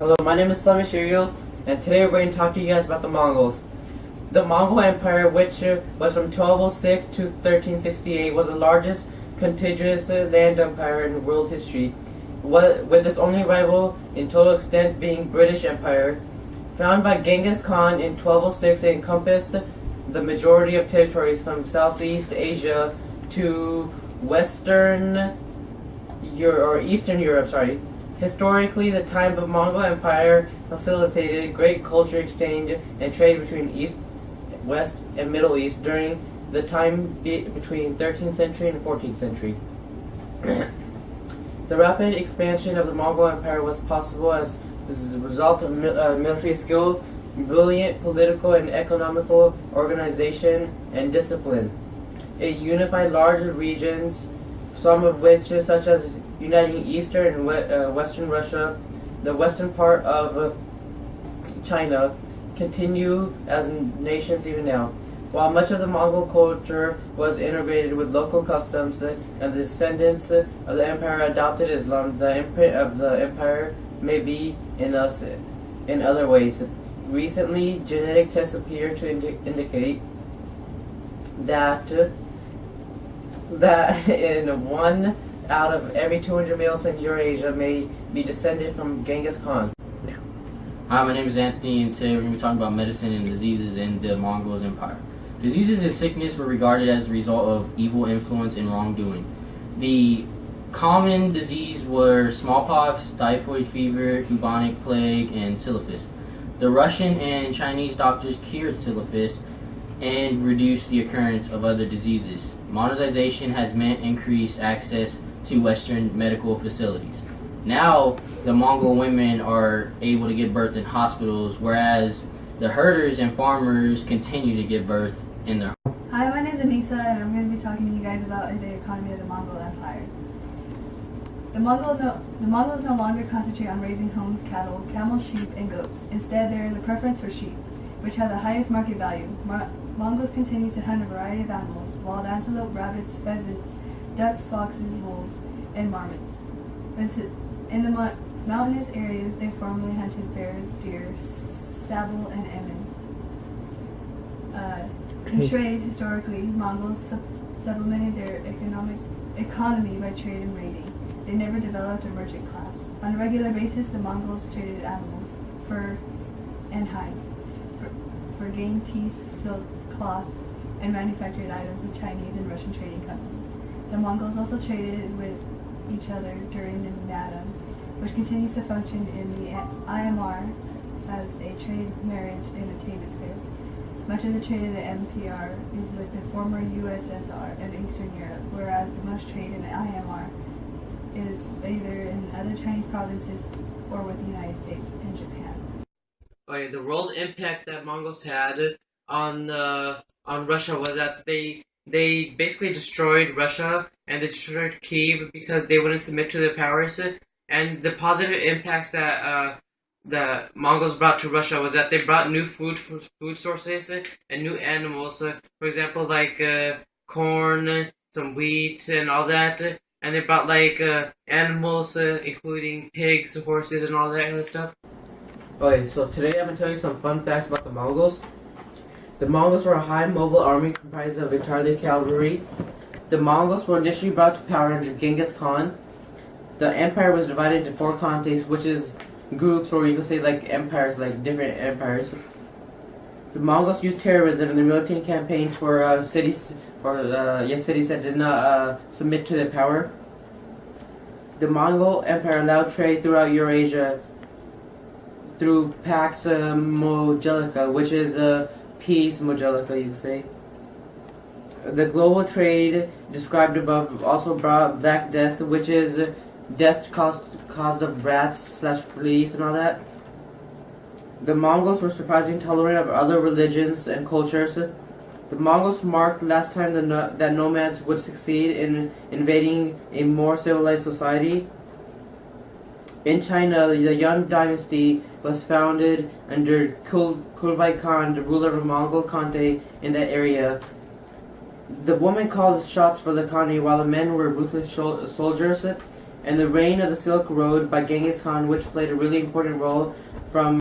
Hello, my name is Sumit Sheargill, and today we're going to talk to you guys about the Mongols. The Mongol Empire, which was from 1206 to 1368, was the largest contiguous land empire in world history, with its only rival in total extent being British Empire. Founded by Genghis Khan in 1206, it encompassed the majority of territories from Southeast Asia to Eastern Europe. Historically, the time of Mongol Empire facilitated great culture exchange and trade between East, West, and Middle East during the time between 13th century and 14th century. The rapid expansion of the Mongol Empire was possible as a result of military skill, brilliant political and economical organization, and discipline. It unified large regions, some of which, such as uniting Eastern and Western Russia, the western part of China, continue as nations even now. While much of the Mongol culture was integrated with local customs and the descendants of the empire adopted Islam, the imprint of the empire may be in us in other ways. Recently, genetic tests appear to indicate that in 1 out of every 200 males in Eurasia may be descended from Genghis Khan. Hi, my name is Anthony, and today we're going to be talking about medicine and diseases in the Mongols Empire. Diseases and sickness were regarded as the result of evil influence and wrongdoing. The common diseases were smallpox, typhoid fever, bubonic plague, and syphilis. The Russian and Chinese doctors cured syphilis and reduced the occurrence of other diseases. Modernization has meant increased access to Western medical facilities. Now, the Mongol women are able to give birth in hospitals, whereas the herders and farmers continue to give birth in their homes. Hi, my name is Enisa, and I'm going to be talking to you guys about the economy of the Mongol Empire. The Mongols no longer concentrate on raising homes, cattle, camels, sheep, and goats. Instead, there is a preference for sheep, which have the highest market value. Mongols continue to hunt a variety of animals: wild antelope, rabbits, pheasants, ducks, foxes, wolves, and marmots. In the mountainous areas, they formerly hunted bears, deer, sable, and emin. In trade, historically, Mongols supplemented their economy by trade and raiding. They never developed a merchant class. On a regular basis, the Mongols traded animals, fur, and hides for game, teeth, silk, cloth, and manufactured items with Chinese and Russian trading companies. The Mongols also traded with each other during the Nadam, which continues to function in the IMR as a trade, marriage, and entertainment fair. Much of the trade of the MPR is with the former USSR and Eastern Europe, whereas the most trade in the IMR is either in other Chinese provinces or with the United States and Japan. Okay, the world impact that Mongols had on Russia was that they basically destroyed Russia and they destroyed Kiev because they wouldn't submit to their powers. And the positive impacts that the Mongols brought to Russia was that they brought new food sources and new animals. For example, like corn, some wheat, and all that. And they brought like animals, including pigs, horses, and all that kind of stuff. Okay, so today I'm going to tell you some fun facts about the Mongols. The Mongols were a high mobile army comprised of entirely cavalry. The Mongols were initially brought to power under Genghis Khan. The empire was divided into 4 khantates, which is groups, or you could say like empires, like different empires. The Mongols used terrorism in their military campaigns for cities that did not submit to their power. The Mongol Empire allowed trade throughout Eurasia through Pax Mogilica, which is peace Mogilica, you could say. The global trade described above also brought Black Death, which is death caused of rats/fleas and all that. The Mongols were surprisingly tolerant of other religions and cultures. The Mongols marked the last time that nomads would succeed in invading a more civilized society. In China, the Yuan dynasty was founded under Kublai Khan, the ruler of a Mongol Khanate in that area. The women called the shots for the Khanate, while the men were ruthless soldiers. and the reign of the Silk Road by Genghis Khan, which played a really important role from